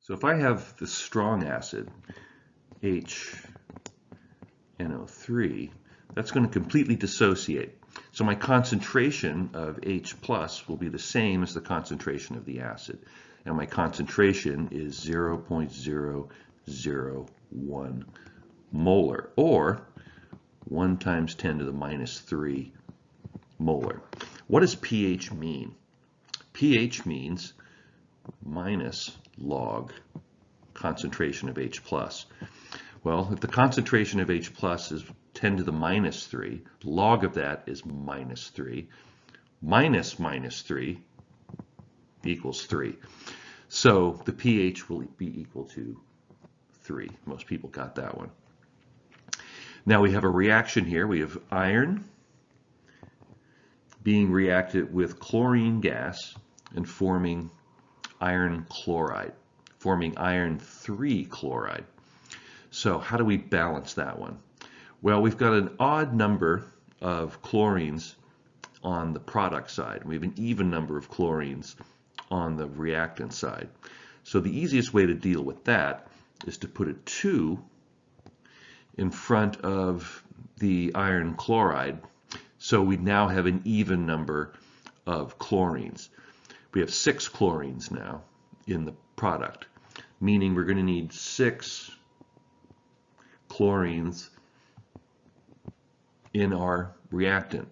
So if I have the strong acid, HNO3, that's going to completely dissociate. So my concentration of H plus will be the same as the concentration of the acid. And my concentration is 0.001 molar, or 1 times 10 to the minus 3 molar. What does pH mean? pH means minus log concentration of H plus. Well, if the concentration of H plus is 10 to the minus 3, log of that is minus 3. Minus 3 equals 3. So the pH will be equal to 3. Most people got that one. Now we have a reaction here. We have iron being reacted with chlorine gas and forming iron chloride, forming iron 3 chloride. So how do we balance that one? Well, we've got an odd number of chlorines on the product side. We have an even number of chlorines on the reactant side. So the easiest way to deal with that is to put a 2 in front of the iron chloride. So we now have an even number of chlorines. We have 6 chlorines now in the product, meaning we're going to need 6 chlorines in our reactant.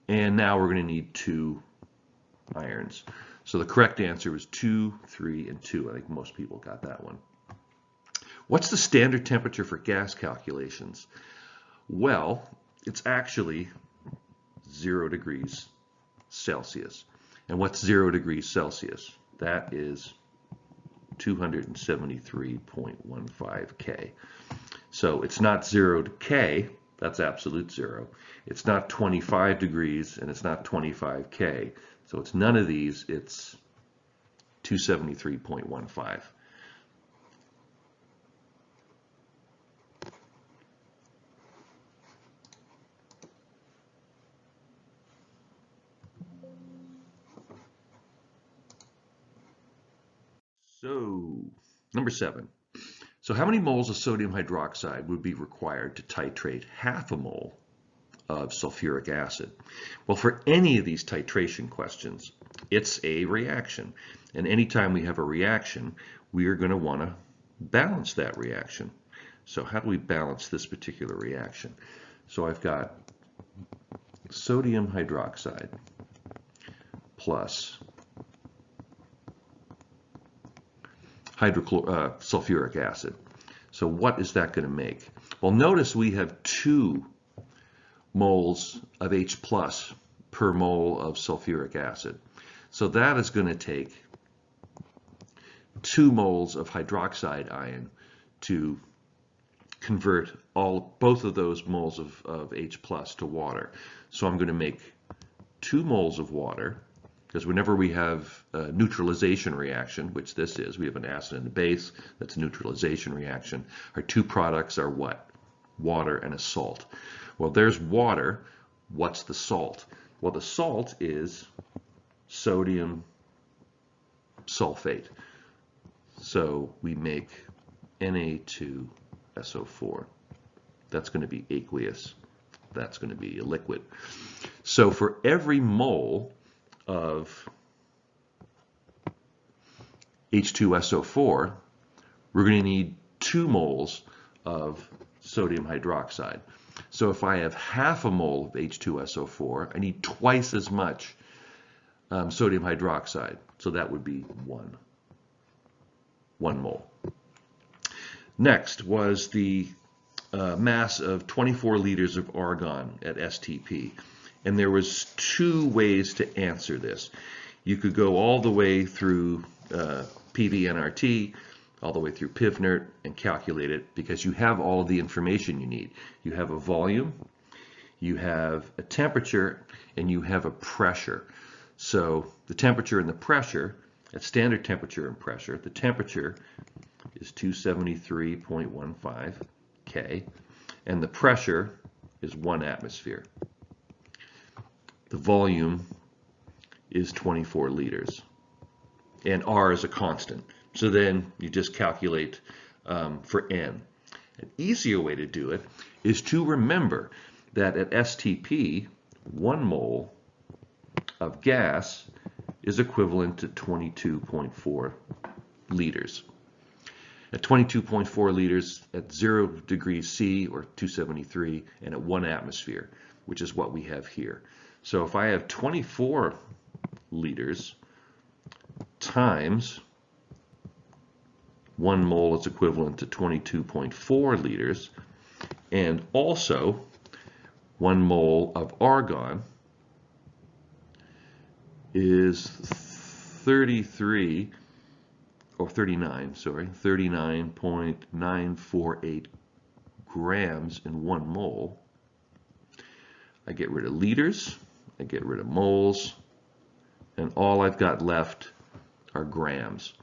And now we're going to need 2 irons. So the correct answer is 2, 3, and 2. I think most people got that one. What's the standard temperature for gas calculations? Well, it's actually 0 degrees Celsius. And what's 0 degrees Celsius? That is 273.15 K. So it's not 0 to K, that's absolute 0. It's not 25 degrees and it's not 25 K. So it's none of these, it's 273.15. So, number 7. So how many moles of sodium hydroxide would be required to titrate half a mole of sulfuric acid? Well, for any of these titration questions, it's a reaction. And anytime we have a reaction, we are going to want to balance that reaction. So how do we balance this particular reaction? So I've got sodium hydroxide plus sulfuric acid. So what is that going to make? Well, notice we have 2 moles of H plus per mole of sulfuric acid. So that is going to take 2 moles of hydroxide ion to convert both of those moles of H plus to water. So I'm going to make 2 moles of water, because whenever we have a neutralization reaction, which this is, we have an acid and a base, that's a neutralization reaction. Our 2 products are what? Water and a salt. Well, there's water. What's the salt? Well, the salt is sodium sulfate. So we make Na2SO4. That's going to be aqueous. That's going to be a liquid. So for every mole of H2SO4, we're going to need 2 moles of sodium hydroxide. So if I have half a mole of H2SO4, I need twice as much sodium hydroxide. So that would be 1 mole. Next was the mass of 24 liters of argon at STP. And there was 2 ways to answer this. You could go all the way through PVNRT, all the way through PivNert, and calculate it, because you have all of the information you need. You have a volume, you have a temperature, and you have a pressure. So the temperature and the pressure, at standard temperature and pressure, the temperature is 273.15 K, and the pressure is 1 atmosphere. The volume is 24 liters, and R is a constant. So then you just calculate for N. An easier way to do it is to remember that at STP, 1 mole of gas is equivalent to 22.4 liters. At 22.4 liters at 0 degrees C, or 273, and at 1 atmosphere, which is what we have here. So if I have 24 liters times 1 mole is equivalent to 22.4 liters, and also 1 mole of argon is 39.948 grams in 1 mole. I get rid of liters, I get rid of moles, and all I've got left are grams,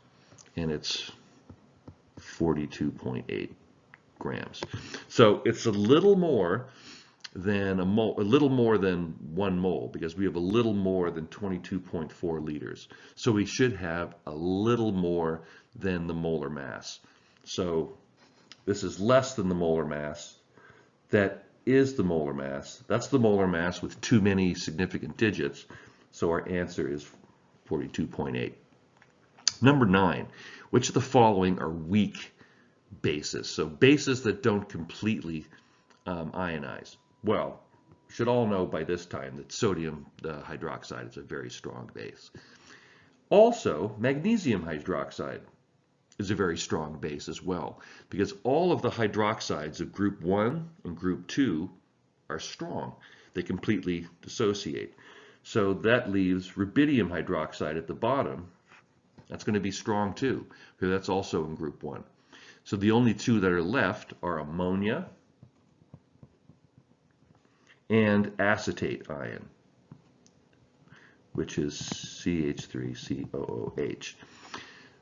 and it's 42.8 grams. So it's a little more than a little more than 1 mole, because we have a little more than 22.4 liters. So we should have a little more than the molar mass. So this is less than the molar mass. That is the molar mass. That's the molar mass with too many significant digits. So our answer is 42.8. Number 9, which of the following are weak bases? So bases that don't completely ionize. Well, you should all know by this time that sodium hydroxide is a very strong base. Also, magnesium hydroxide is a very strong base as well, because all of the hydroxides of group 1 and group 2 are strong. They completely dissociate. So that leaves rubidium hydroxide at the bottom. That's going to be strong too, because that's also in group 1. So the only two that are left are ammonia and acetate ion, which is CH3COOH.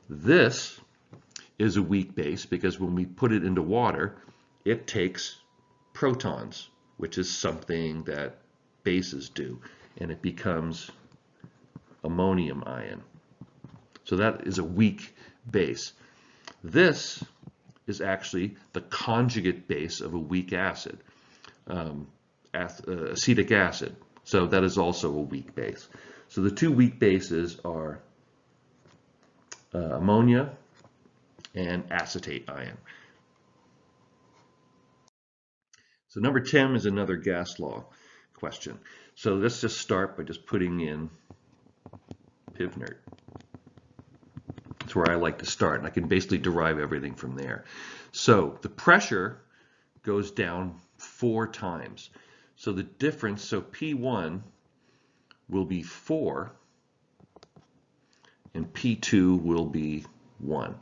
This is a weak base because when we put it into water, it takes protons, which is something that bases do, and it becomes ammonium ion. So that is a weak base. This is actually the conjugate base of a weak acid, acetic acid. So that is also a weak base. So the two weak bases are ammonia and acetate ion. So number 10 is another gas law question. So let's just start by just putting in PivNert. That's where I like to start, and I can basically derive everything from there. So the pressure goes down 4 times. So the difference, so P1 will be 4, and P2 will be 1.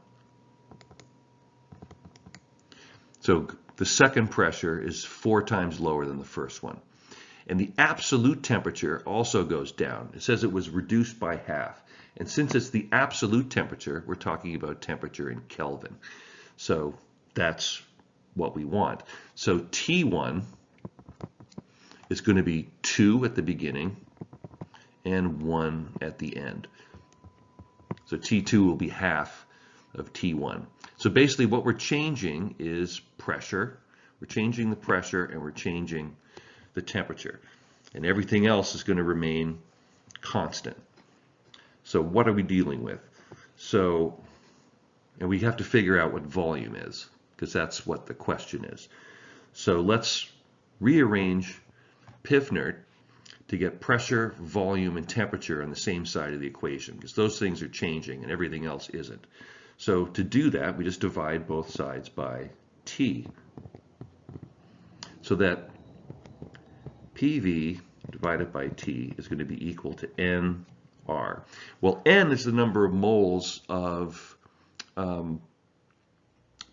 So the second pressure is 4 times lower than the first one. And the absolute temperature also goes down. It says it was reduced by half. And since it's the absolute temperature, we're talking about temperature in Kelvin. So that's what we want. So T1 is going to be 2 at the beginning and 1 at the end. So T2 will be half of T1. So basically what we're changing is pressure. We're changing the pressure and we're changing the temperature. And everything else is going to remain constant. So what are we dealing with? So, and we have to figure out what volume is, because that's what the question is. So let's rearrange PivNert to get pressure, volume, and temperature on the same side of the equation, because those things are changing and everything else isn't. So to do that, we just divide both sides by T. So that PV divided by T is going to be equal to NR. Well, N is the number of moles of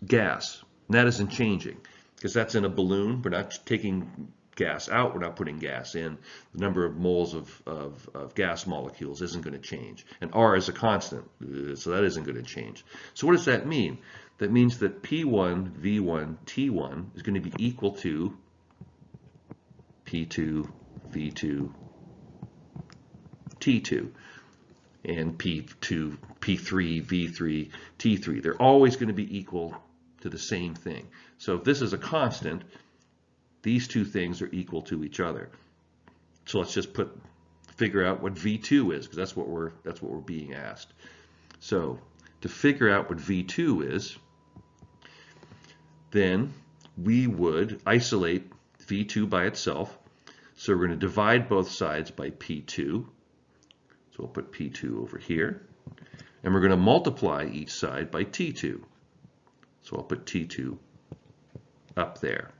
gas. And that isn't changing, because that's in a balloon. We're not taking gas out, we're not putting gas in. The number of moles of gas molecules isn't going to change. And R is a constant, so that isn't going to change. So what does that mean? That means that P1, V1, T1 is going to be equal to P2, V2, T2. and P2, P3, V3, T3. They're always going to be equal to the same thing. So if this is a constant, these two things are equal to each other. So let's just figure out what V2 is, because that's what we're being asked. So to figure out what V2 is, then we would isolate V2 by itself. So we're going to divide both sides by P2. So we'll put P2 over here. And we're going to multiply each side by T2. So I'll put T2 up there.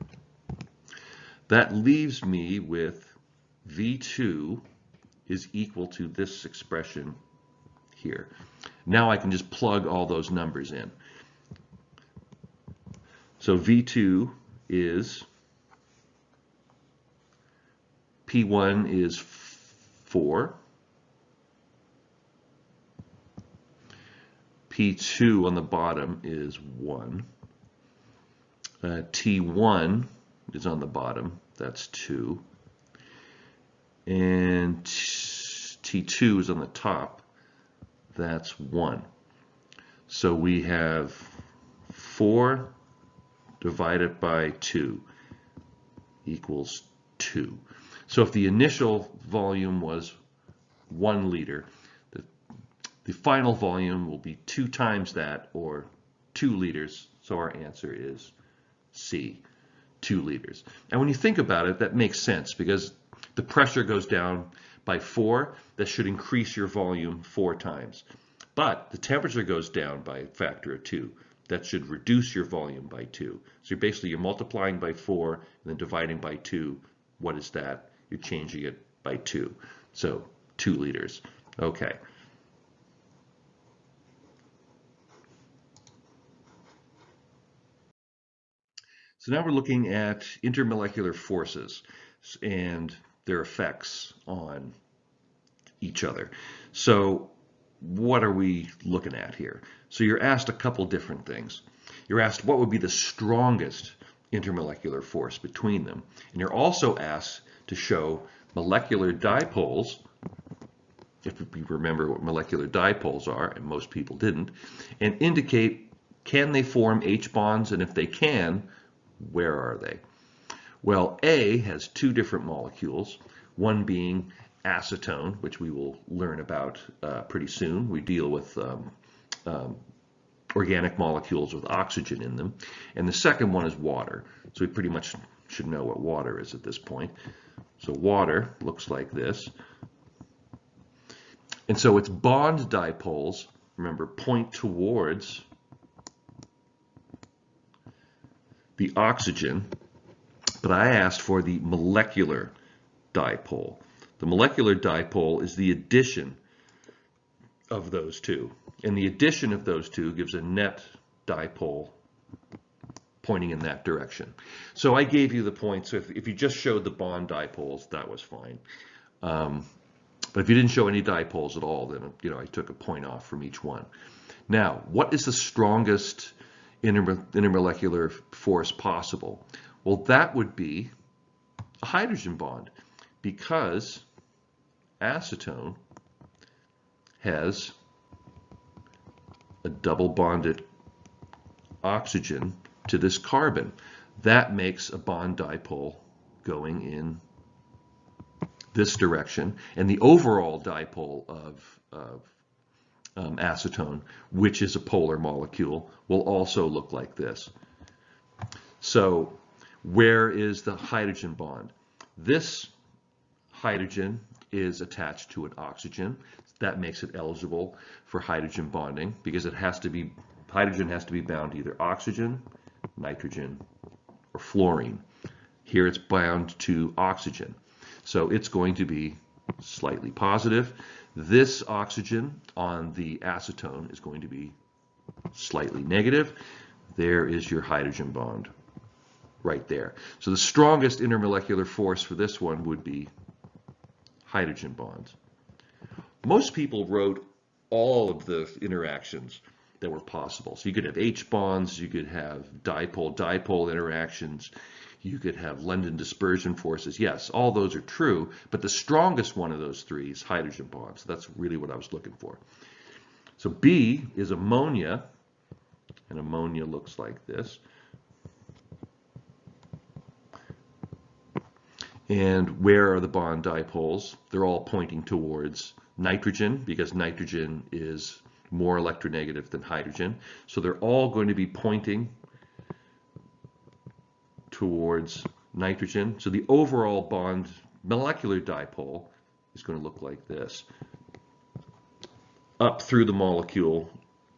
That leaves me with V2 is equal to this expression here. Now I can just plug all those numbers in. So V2 is, P1 is 4. P2 on the bottom is 1. T1 is on the bottom, that's 2. And T2 is on the top, that's 1. So we have 4 divided by 2 equals 2. So if the initial volume was 1 liter, the final volume will be 2 times that, or 2 liters. So our answer is C, 2 liters. And when you think about it, that makes sense, because the pressure goes down by 4. That should increase your volume 4 times. But the temperature goes down by a factor of 2. That should reduce your volume by 2. So you're multiplying by 4 and then dividing by 2. What is that? You're changing it by 2. So 2 liters. Okay. So now we're looking at intermolecular forces and their effects on each other. So what are we looking at here? So you're asked a couple different things. You're asked what would be the strongest intermolecular force between them. And you're also asked to show molecular dipoles, if we remember what molecular dipoles are, and most people didn't, and indicate, can they form H bonds, and if they can, where are they? Well, A has 2 different molecules, one being acetone, which we will learn about pretty soon. We deal with organic molecules with oxygen in them. And the second one is water. So we pretty much should know what water is at this point. So water looks like this. And so its bond dipoles, remember, point towards the oxygen, but I asked for the molecular dipole. The molecular dipole is the addition of those two, and the addition of those two gives a net dipole pointing in that direction. So I gave you the points. So if you just showed the bond dipoles, that was fine. But if you didn't show any dipoles at all, then I took a point off from each one. Now, what is the strongest intermolecular force possible? Well, that would be a hydrogen bond, because acetone has a double bonded oxygen to this carbon. That makes a bond dipole going in this direction, and the overall dipole of acetone, which is a polar molecule, will also look like this. So where is the hydrogen bond? This hydrogen is attached to an oxygen. That makes it eligible for hydrogen bonding, because hydrogen has to be bound to either oxygen, nitrogen, or fluorine. Here it's bound to oxygen. So it's going to be slightly positive. This oxygen on the acetone is going to be slightly negative. There is your hydrogen bond right there. So the strongest intermolecular force for this one would be hydrogen bonds. Most people wrote all of the interactions that were possible. So you could have H bonds, you could have dipole-dipole interactions, You could have London dispersion forces. Yes, all those are true, but the strongest one of those three is hydrogen bonds. So that's really what I was looking for. So B is ammonia, and ammonia looks like this. And where are the bond dipoles? They're all pointing towards nitrogen, because nitrogen is more electronegative than hydrogen. So they're all going to be pointing towards nitrogen. So the overall bond molecular dipole is going to look like this. Up through the molecule,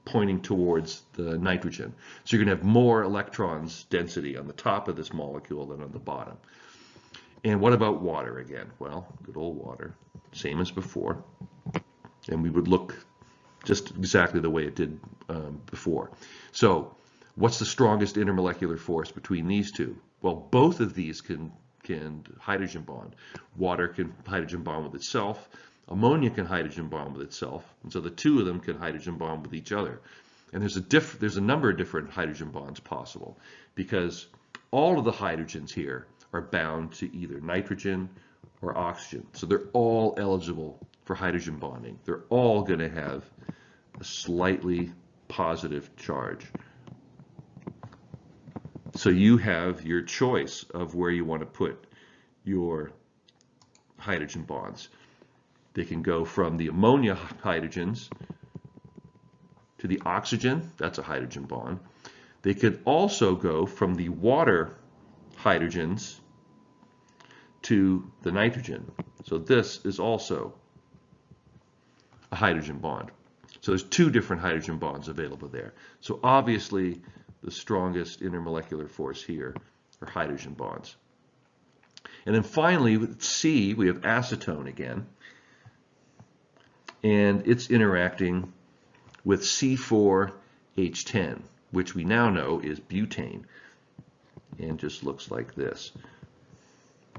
pointing towards the nitrogen. So you're going to have more electrons density on the top of this molecule than on the bottom. And what about water again? Well, good old water, same as before. And we would look just exactly the way it did before. So what's the strongest intermolecular force between these two? Well, both of these can hydrogen bond. Water can hydrogen bond with itself. Ammonia can hydrogen bond with itself. And so the two of them can hydrogen bond with each other. And there's a number of different hydrogen bonds possible, because all of the hydrogens here are bound to either nitrogen or oxygen. So they're all eligible for hydrogen bonding. They're all going to have a slightly positive charge. So you have your choice of where you want to put your hydrogen bonds. They can go from the ammonia hydrogens to the oxygen. That's a hydrogen bond. They could also go from the water hydrogens to the nitrogen. So this is also a hydrogen bond. So there's two different hydrogen bonds available there. So obviously the strongest intermolecular force here are hydrogen bonds. And then finally with C, we have acetone again. And it's interacting with C4H10, which we now know is butane, and just looks like this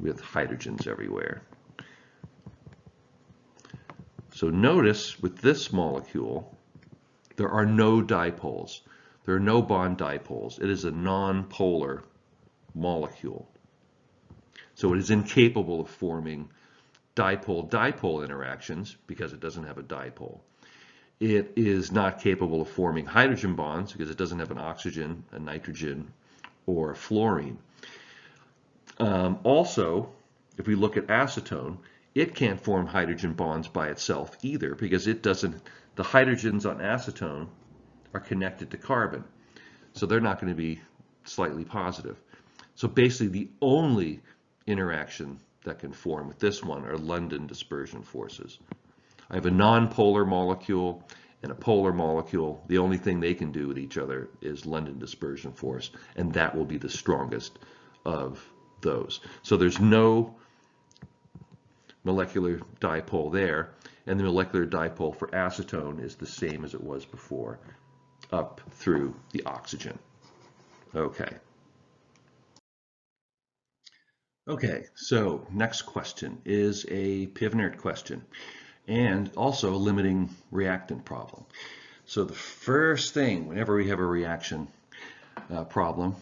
with hydrogens everywhere. So notice with this molecule, there are no dipoles. There are no bond dipoles. It is a non-polar molecule. So it is incapable of forming dipole-dipole interactions because it doesn't have a dipole. It is not capable of forming hydrogen bonds because it doesn't have an oxygen, a nitrogen, or a fluorine. Also, if we look at acetone, it can't form hydrogen bonds by itself either, because it doesn't. The hydrogens on acetone are connected to carbon, so they're not going to be slightly positive. So basically the only interaction that can form with this one are London dispersion forces. I have a non-polar molecule and a polar molecule. The only thing they can do with each other is London dispersion force, and that will be the strongest of those. So there's no molecular dipole there, and the molecular dipole for acetone is the same as it was before, up through the oxygen. Okay. Okay, so next question is a Pivnert question, and also a limiting reactant problem. So the first thing, whenever we have a reaction problem,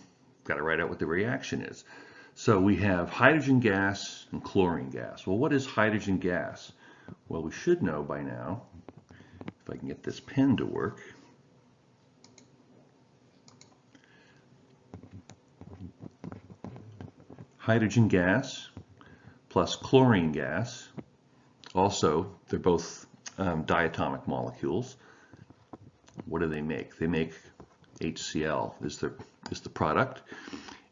got to write out what the reaction is. So we have hydrogen gas and chlorine gas. Well, what is hydrogen gas? Well, we should know by now, if I can get this pen to work. Hydrogen gas plus chlorine gas. Also, they're both diatomic molecules. What do they make? They make HCl is the product.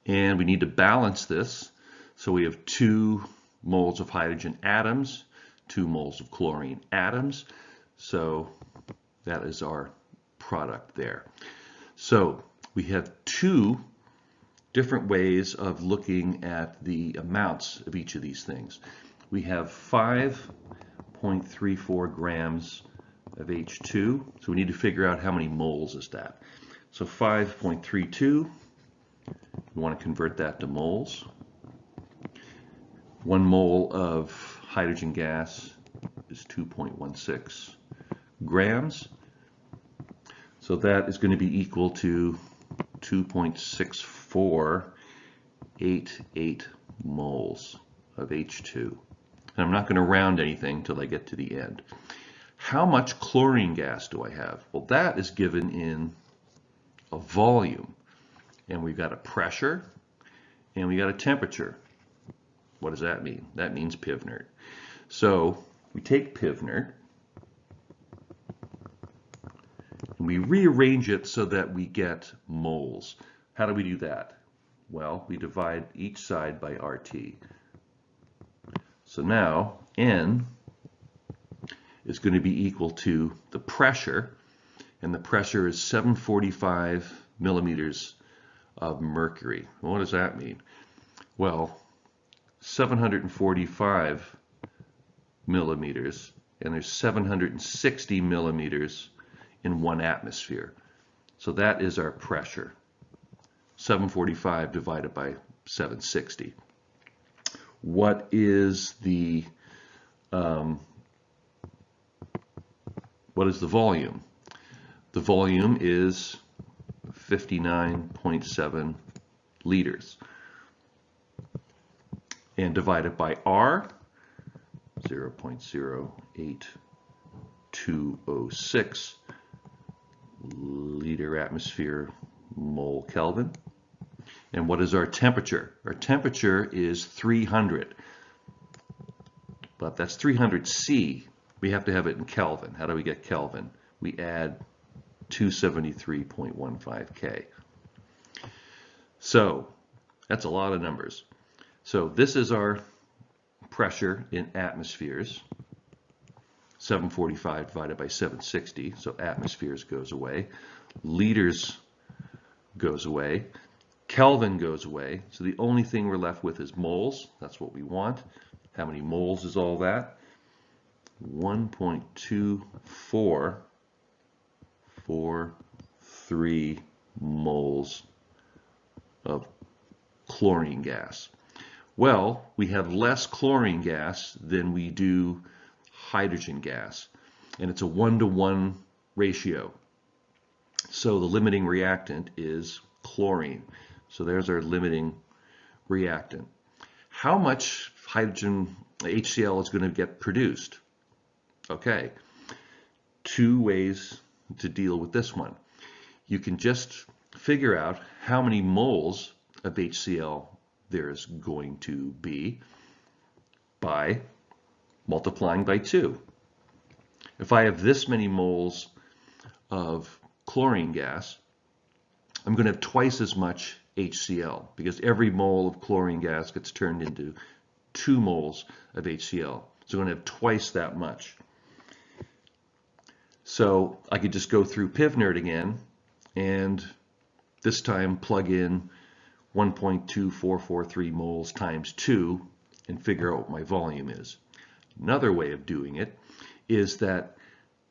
And we need to balance this. So we have 2 moles of hydrogen atoms, 2 moles of chlorine atoms. So that is our product there. So we have 2 different ways of looking at the amounts of each of these things. We have 5.34 grams of H2, so we need to figure out how many moles is that. So 5.32, we want to convert that to moles. 1 mole of hydrogen gas is 2.16 grams. So that is going to be equal to 2.64 0.88 moles of H2. And I'm not going to round anything until I get to the end. How much chlorine gas do I have? Well, that is given in a volume. And we've got a pressure and we got a temperature. What does that mean? That means pivnert. So we take pivnert and we rearrange it so that we get moles. How do we do that? Well, we divide each side by RT. So now N is going to be equal to the pressure, and the pressure is 745 millimeters of mercury. What does that mean? Well, 745 millimeters, and there's 760 millimeters in 1 atmosphere. So that is our pressure. 745 divided by 760. What is the volume? The volume is 59.7 liters. And divided by R, 0.08206 liter atmosphere mole Kelvin. And what is our temperature? Our temperature is 300. But that's 300 C. We have to have it in Kelvin. How do we get Kelvin? We add 273.15 K. So that's a lot of numbers. So this is our pressure in atmospheres. 745 divided by 760. So atmospheres goes away. Liters goes away. Kelvin goes away. So the only thing we're left with is moles. That's what we want. How many moles is all that? 1.2443 moles of chlorine gas. Well, we have less chlorine gas than we do hydrogen gas, and it's a 1-to-1 ratio. So the limiting reactant is chlorine. So there's our limiting reactant. How much hydrogen HCl is going to get produced? Okay, 2 ways to deal with this one. You can just figure out how many moles of HCl there's going to be by multiplying by 2. If I have this many moles of chlorine gas, I'm going to have twice as much HCl, because every mole of chlorine gas gets turned into 2 moles of HCl. So I'm going to have twice that much. So I could just go through pivnert again, and this time plug in 1.2443 moles times 2 and figure out what my volume is. Another way of doing it is that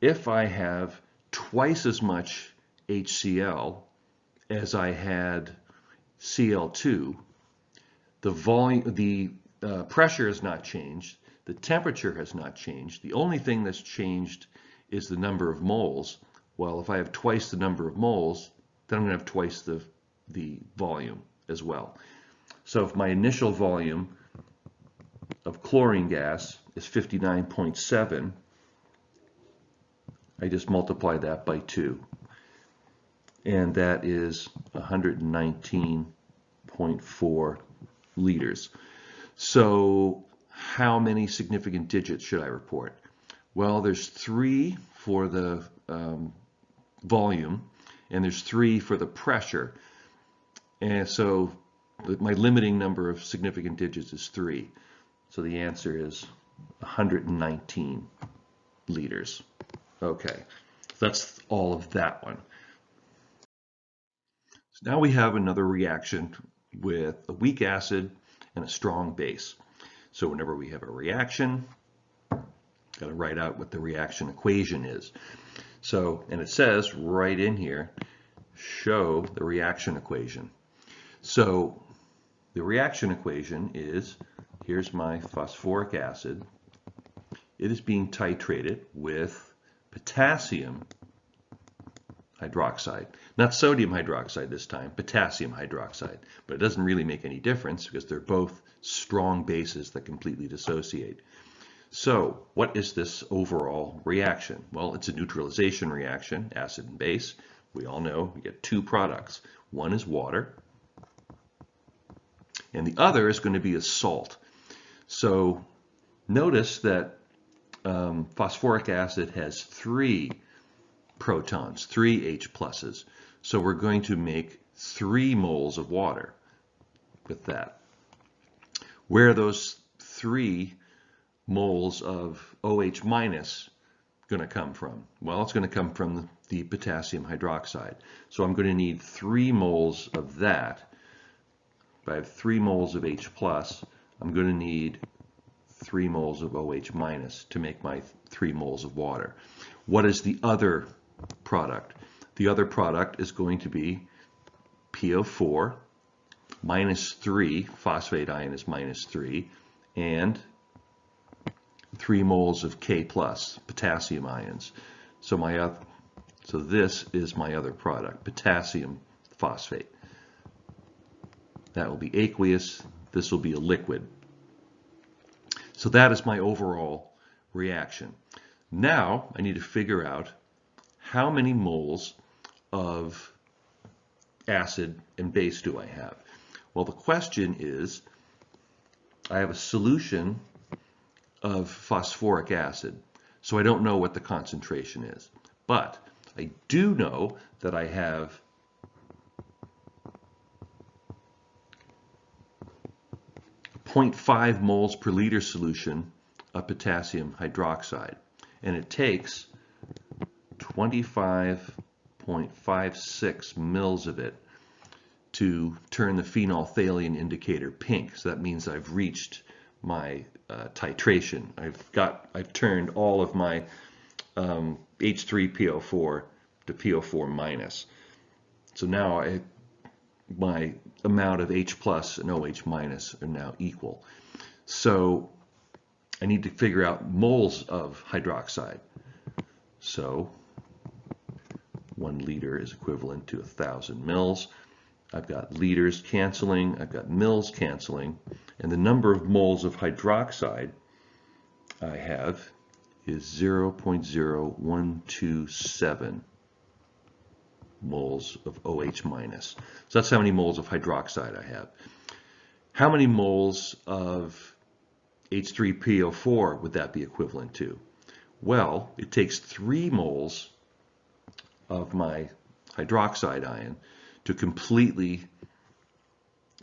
if I have twice as much HCl as I had Cl2, the volume, the pressure has not changed, the temperature has not changed. The only thing that's changed is the number of moles. Well, if I have twice the number of moles, then I'm going to have twice the volume as well. So if my initial volume of chlorine gas is 59.7, I just multiply that by 2. And that is 119.4 liters. So how many significant digits should I report? Well, there's 3 for the volume, and there's 3 for the pressure. And so my limiting number of significant digits is 3. So the answer is 119 liters. Okay, that's all of that one. So now we have another reaction with a weak acid and a strong base. So whenever we have a reaction, got to write out what the reaction equation is. So, and it says right in here, show the reaction equation. So the reaction equation is, here's my phosphoric acid. It is being titrated with potassium hydroxide. Not sodium hydroxide this time, potassium hydroxide. But it doesn't really make any difference because they're both strong bases that completely dissociate. So what is this overall reaction? Well, it's a neutralization reaction, acid and base. We all know we get two products. One is water, and the other is going to be a salt. So notice that phosphoric acid has 3 protons, 3 H pluses. So we're going to make 3 moles of water with that. Where are those 3 moles of OH minus going to come from? Well, it's going to come from the potassium hydroxide. So I'm going to need 3 moles of that. If I have 3 moles of H plus, I'm going to need 3 moles of OH minus to make my 3 moles of water. What is the other product? The other product is going to be PO4 minus 3, phosphate ion is minus 3, and 3 moles of K plus, potassium ions. So this is my other product, potassium phosphate. That will be aqueous, this will be a liquid. So that is my overall reaction. Now I need to figure out how many moles of acid and base do I have? Well, the question is, I have a solution of phosphoric acid, so I don't know what the concentration is. But I do know that I have 0.5 moles per liter solution of potassium hydroxide, and it takes 25.56 mils of it to turn the phenolphthalein indicator pink. So that means I've reached my titration. I've turned all of my H3PO4 to PO4 minus. So now my amount of H plus and OH minus are now equal. So I need to figure out moles of hydroxide. So 1 liter is equivalent to 1,000 mils. I've got liters canceling, I've got mils canceling, and the number of moles of hydroxide I have is 0.0127 moles of OH minus. So that's how many moles of hydroxide I have. How many moles of H3PO4 would that be equivalent to? Well, it takes 3 moles of my hydroxide ion to completely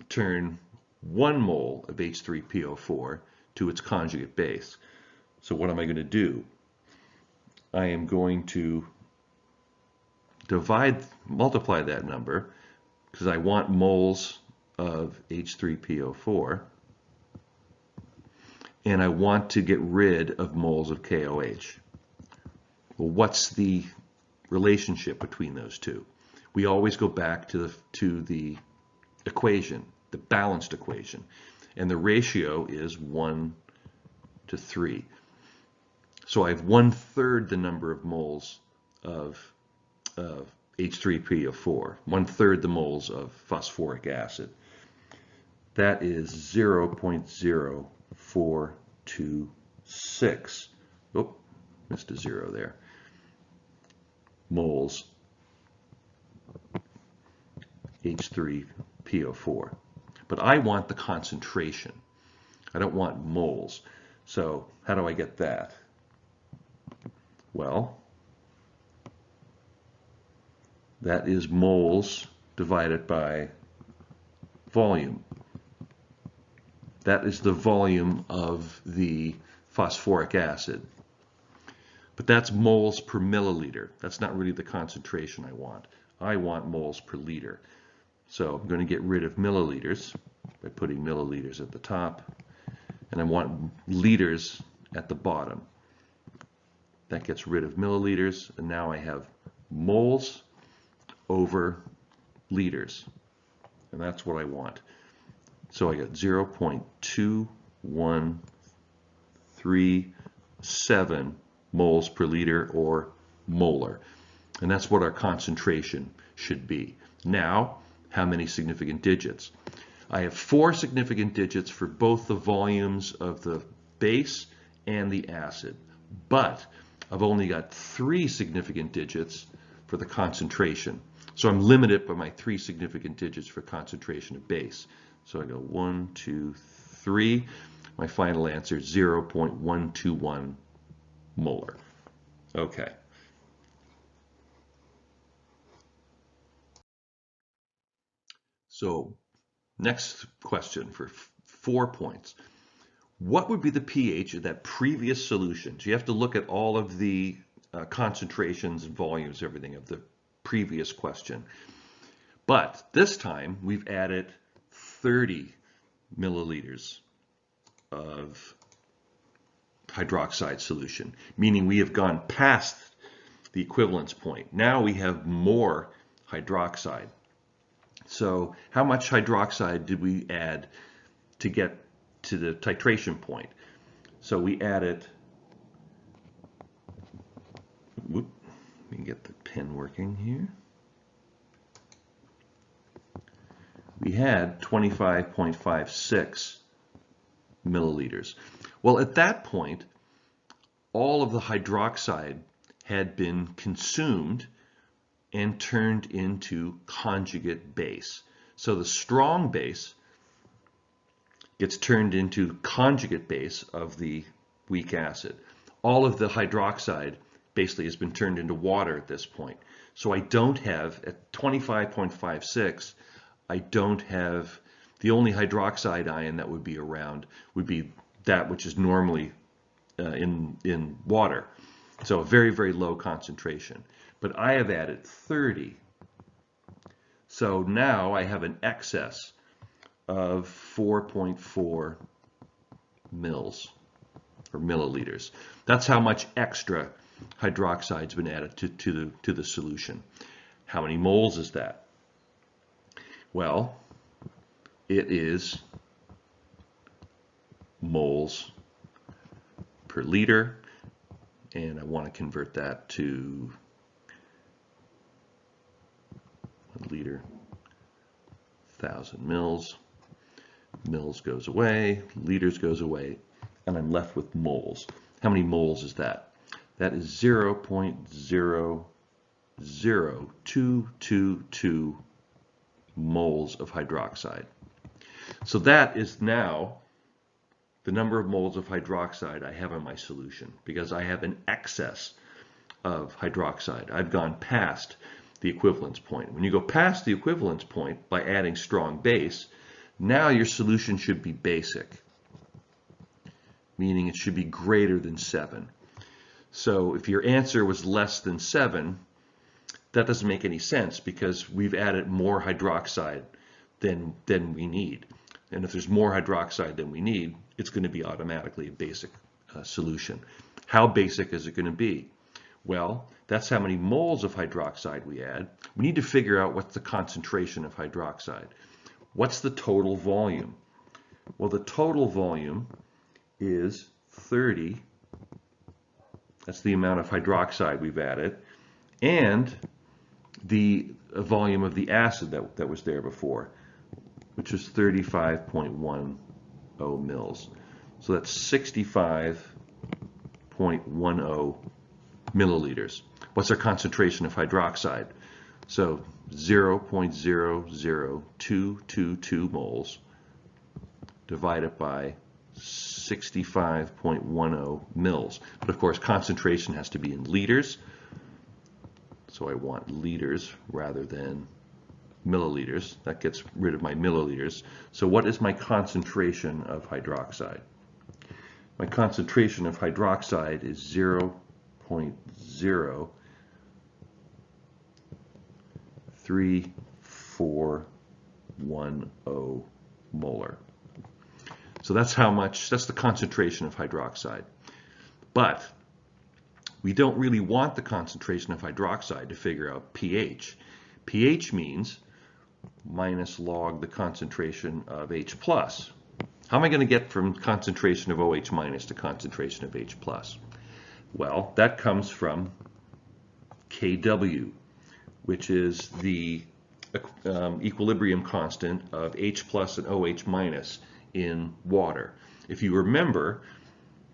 turn 1 mole of H3PO4 to its conjugate base. So what am I going to do? I am going to multiply that number, because I want moles of H3PO4, and I want to get rid of moles of KOH. Well, what's the relationship between those two? We always go back to the equation, the balanced equation, and the ratio is 1 to 3. So I have 1/3 the number of moles of H3PO4, 1/3 the moles of phosphoric acid. That is 0.0426. Oh, missed a 0 there. Moles H3PO4. But I want the concentration. I don't want moles. So how do I get that? Well, that is moles divided by volume. That is the volume of the phosphoric acid. But that's moles per milliliter. That's not really the concentration I want. I want moles per liter. So I'm going to get rid of milliliters by putting milliliters at the top, and I want liters at the bottom. That gets rid of milliliters, and now I have moles over liters, and that's what I want. So I got 0.2137 moles per liter, or molar. And that's what our concentration should be. Now, how many significant digits? I have 4 significant digits for both the volumes of the base and the acid, but I've only got 3 significant digits for the concentration. So I'm limited by my 3 significant digits for concentration of base. So I go 1, 2, 3. My final answer is 0.121 molar. Okay. So next question for 4 points. What would be the pH of that previous solution? So you have to look at all of the concentrations and volumes, everything of the previous question. But this time we've added 30 milliliters of hydroxide solution, meaning we have gone past the equivalence point. Now we have more hydroxide. So how much hydroxide did we add to get to the titration point? So we added, whoop, let me get the pen working here. We had 25.56 milliliters. Well, at that point, all of the hydroxide had been consumed and turned into conjugate base. So the strong base gets turned into conjugate base of the weak acid. All of the hydroxide basically has been turned into water at this point. So I don't have, at 25.56, I don't have, the only hydroxide ion that would be around would be that which is normally in water. So a very, very low concentration. But I have added 30. So now I have an excess of 4.4 mils or milliliters. That's how much extra hydroxide's been added to the solution. How many moles is that? Well, it is moles per liter, and I want to convert that to 1 liter, 1,000 mils. Mils goes away, liters goes away, and I'm left with moles. How many moles is that? That is 0.00222 moles of hydroxide. So that is now the number of moles of hydroxide I have in my solution, because I have an excess of hydroxide. I've gone past the equivalence point. When you go past the equivalence point by adding strong base, now your solution should be basic, meaning it should be greater than 7. So if your answer was less than 7, that doesn't make any sense, because we've added more hydroxide than we need. And if there's more hydroxide than we need, it's going to be automatically a basic solution. How basic is it going to be? Well, that's how many moles of hydroxide we add. We need to figure out what's the concentration of hydroxide. What's the total volume? Well, the total volume is 30. That's the amount of hydroxide we've added, and the volume of the acid that was there before, which is 35.10 mils. So that's 65.10 milliliters. What's our concentration of hydroxide? So 0.00222 moles divided by 65.10 mils. But of course, concentration has to be in liters. So I want liters rather than milliliters. That gets rid of my milliliters. So what is my concentration of hydroxide? My concentration of hydroxide is 0.03410 molar. So that's how much, that's the concentration of hydroxide. But we don't really want the concentration of hydroxide to figure out pH. pH means minus log the concentration of H+. How am I going to get from concentration of OH- to concentration of H+? Well, that comes from Kw, which is the equilibrium constant of H plus and OH minus in water. If you remember,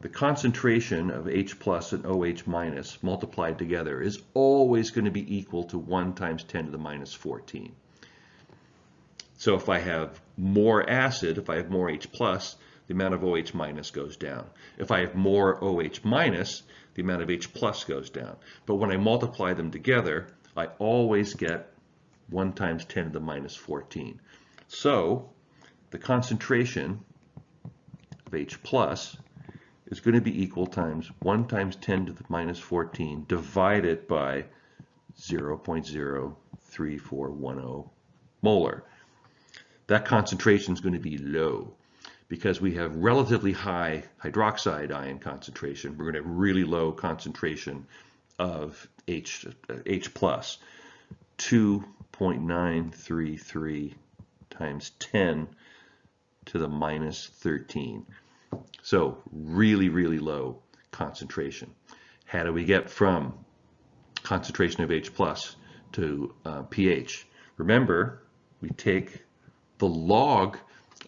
the concentration of H plus and OH minus multiplied together is always going to be equal to 1 times 10 to the minus 14. So if I have more acid, if I have more H plus, the amount of OH minus goes down. If I have more OH minus, the amount of H plus goes down. But when I multiply them together, I always get 1 times 10 to the minus 14. So the concentration of H plus is going to be equal times 1 times 10 to the minus 14 divided by 0.03410 molar. That concentration is going to be low because we have relatively high hydroxide ion concentration. We're going to have really low concentration of H plus, 2.933 times 10 to the minus 13. So really, really low concentration. How do we get from concentration of H plus to pH? Remember, we take the log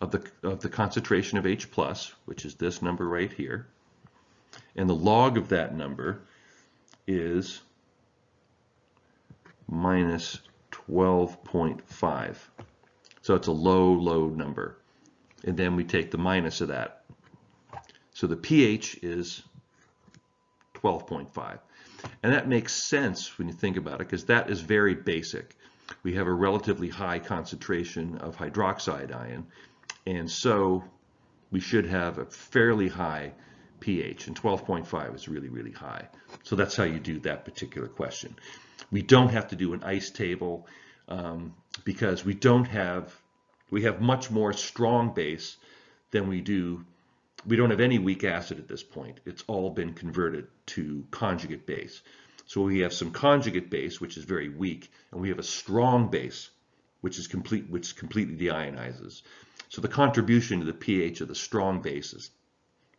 of the concentration of H plus, which is this number right here, and the log of that number is minus 12.5. So it's a low, low number. And then we take the minus of that. So the pH is 12.5. And that makes sense when you think about it, because that is very basic. We have a relatively high concentration of hydroxide ion, and so we should have a fairly high pH, and 12.5 is really, really high. So that's how you do that particular question. We don't have to do an ice table because we have much more strong base than we do. We don't have any weak acid at this point. It's all been converted to conjugate base. So we have some conjugate base, which is very weak, and we have a strong base, which completely deionizes. So the contribution to the pH of the strong base is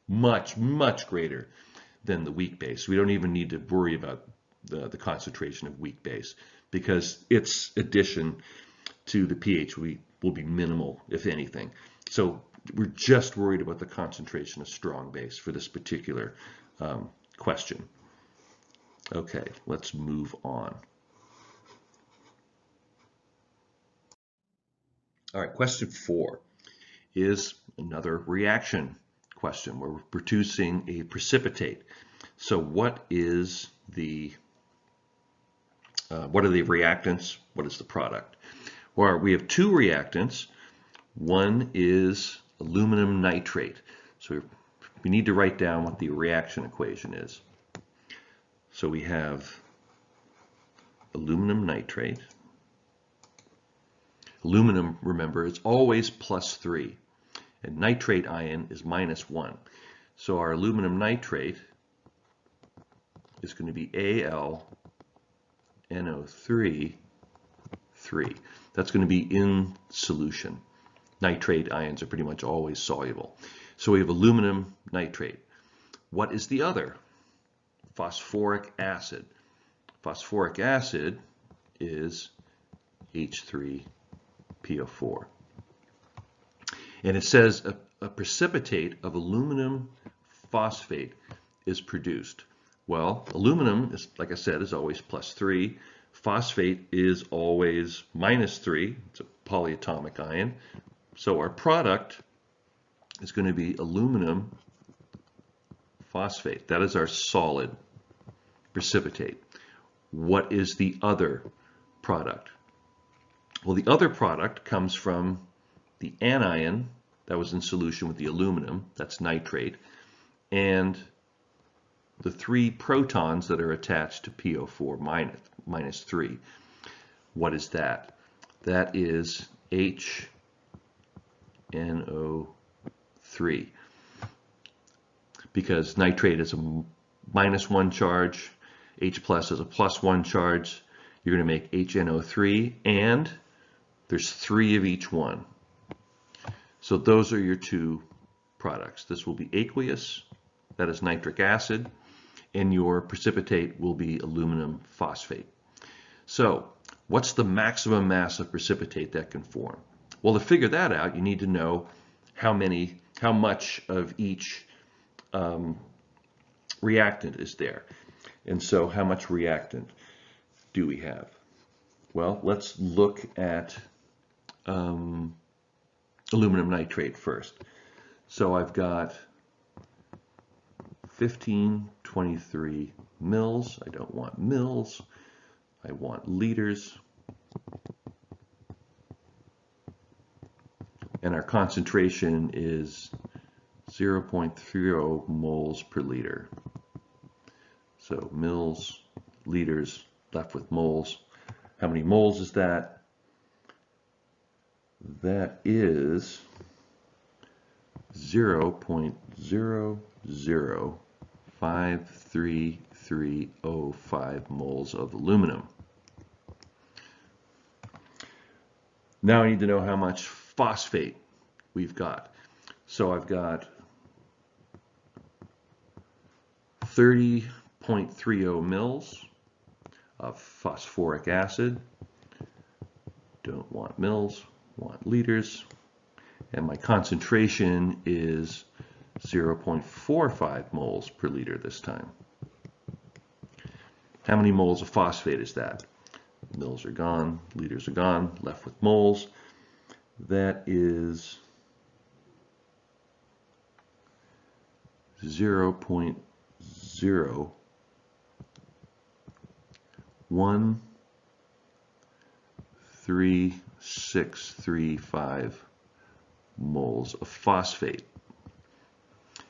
much, much greater than the weak base. We don't even need to worry about the concentration of weak base because its addition to the pH will be minimal, if anything. So we're just worried about the concentration of strong base for this particular question. Okay, let's move on. All right, question 4 is another reaction question where we're producing a precipitate. So what are the reactants? What is the product? Well, we have two reactants. One is aluminum nitrate. So we need to write down what the reaction equation is. So we have aluminum nitrate. Aluminum, remember, is always +3, and nitrate ion is -1. So our aluminum nitrate is going to be AlNO3, 3. That's going to be in solution. Nitrate ions are pretty much always soluble. So we have aluminum nitrate. What is the other? Phosphoric acid. Phosphoric acid is H3PO4. And it says a precipitate of aluminum phosphate is produced. Well, aluminum, is, like I said, is always +3. Phosphate is always -3. It's a polyatomic ion. So our product is going to be aluminum phosphate. That is our solid precipitate. What is the other product? Well, the other product comes from the anion that was in solution with the aluminum, that's nitrate, and the 3 protons that are attached to PO4 -3. What is that? That is HNO3. Because nitrate is a -1 charge, H plus is a +1 charge, you're going to make HNO3, and there's 3 of each one. So those are your two products. This will be aqueous, that is nitric acid, and your precipitate will be aluminum phosphate. So What's the maximum mass of precipitate that can form? Well, to figure that out, you need to know how much of each reactant is there. And so how much reactant do we have? Well, let's look at aluminum nitrate first. So I've got 1523 mils. I don't want mils. I want liters. And our concentration is 0.30 moles per liter. So mils, liters, left with moles. How many moles is that? That is 0.005335 moles of aluminum. Now I need to know how much phosphate we've got. So I've got 30.30 mils of phosphoric acid. Don't want mils, want liters. And my concentration is 0.45 moles per liter this time. How many moles of phosphate is that? Mils are gone, liters are gone, left with moles. That is 0.013635 moles of phosphate.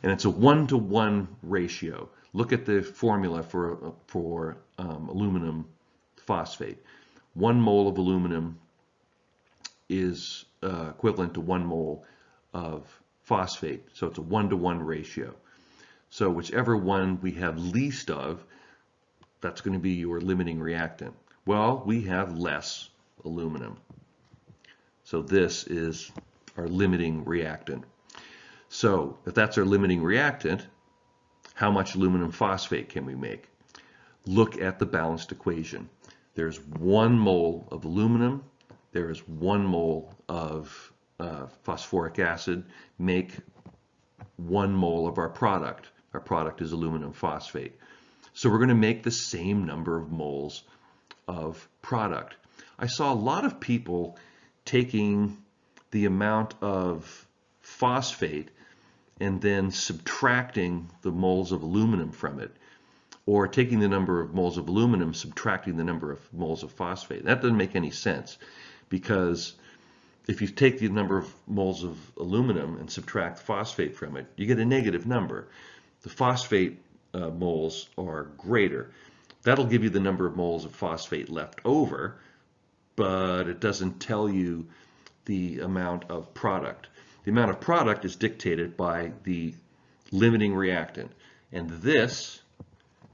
And it's a 1-to-1 ratio. Look at the formula for aluminum phosphate. 1 mole of aluminum is equivalent to 1 mole of phosphate. So it's a 1-to-1 ratio. So whichever one we have least of, that's going to be your limiting reactant. Well, we have less aluminum. So this is our limiting reactant. So if that's our limiting reactant, how much aluminum phosphate can we make? Look at the balanced equation. There's 1 mole of aluminum. There is 1 mole of phosphoric acid. Make 1 mole of our product. Our product is aluminum phosphate. So we're going to make the same number of moles of product. I saw a lot of people taking the amount of phosphate and then subtracting the moles of aluminum from it, or taking the number of moles of aluminum, subtracting the number of moles of phosphate. That doesn't make any sense, because if you take the number of moles of aluminum and subtract phosphate from it, you get a negative number. The phosphate moles are greater. That'll give you the number of moles of phosphate left over, but it doesn't tell you the amount of product. The amount of product is dictated by the limiting reactant, and this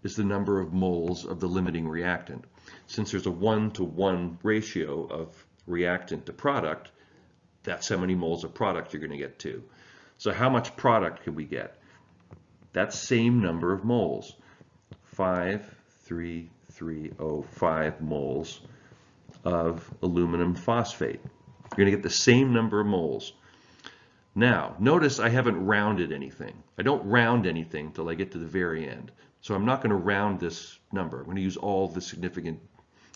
is the number of moles of the limiting reactant. Since there's a 1-to-1 ratio of reactant to product, that's how many moles of product you're going to get to. So how much product can we get? That same number of moles, 53305 moles of aluminum phosphate. You're going to get the same number of moles. Now, notice I haven't rounded anything. I don't round anything till I get to the very end. So I'm not going to round this number. I'm going to use all the significant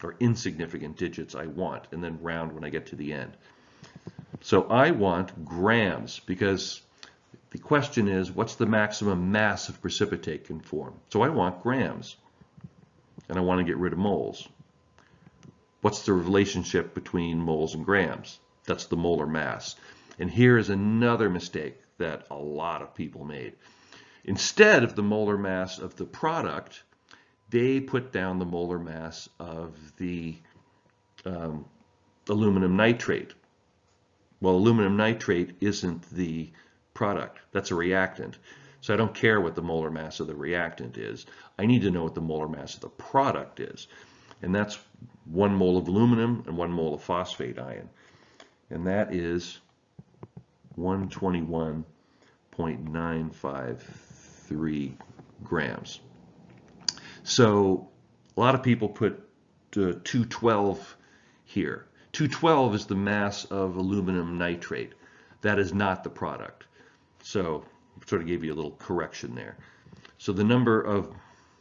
or insignificant digits I want and then round when I get to the end. So I want grams, because the question is, what's the maximum mass of precipitate can form? So I want grams, and I want to get rid of moles. What's the relationship between moles and grams? That's the molar mass. And here is another mistake that a lot of people made. Instead of the molar mass of the product, they put down the molar mass of the aluminum nitrate. Well, aluminum nitrate isn't the product. That's a reactant. So I don't care what the molar mass of the reactant is. I need to know what the molar mass of the product is. And that's 1 mole of aluminum and 1 mole of phosphate ion. And that is 121.953 grams. So a lot of people put 212 here. 212 is the mass of aluminum nitrate. That is not the product. So sort of gave you a little correction there. So the number of,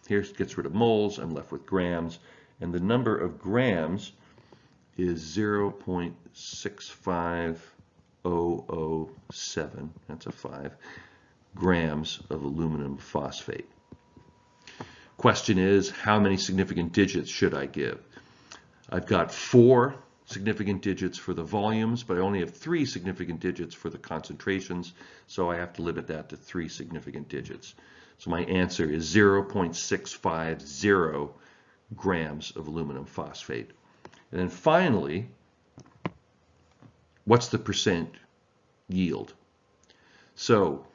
here gets rid of moles, I'm left with grams, and the number of grams is 0.65007, that's a 5, grams of aluminum phosphate. Question is, how many significant digits should I give? I've got 4 significant digits for the volumes, but I only have 3 significant digits for the concentrations, so I have to limit that to 3 significant digits. So my answer is 0.650 grams of aluminum phosphate. And then finally, what's the percent yield? So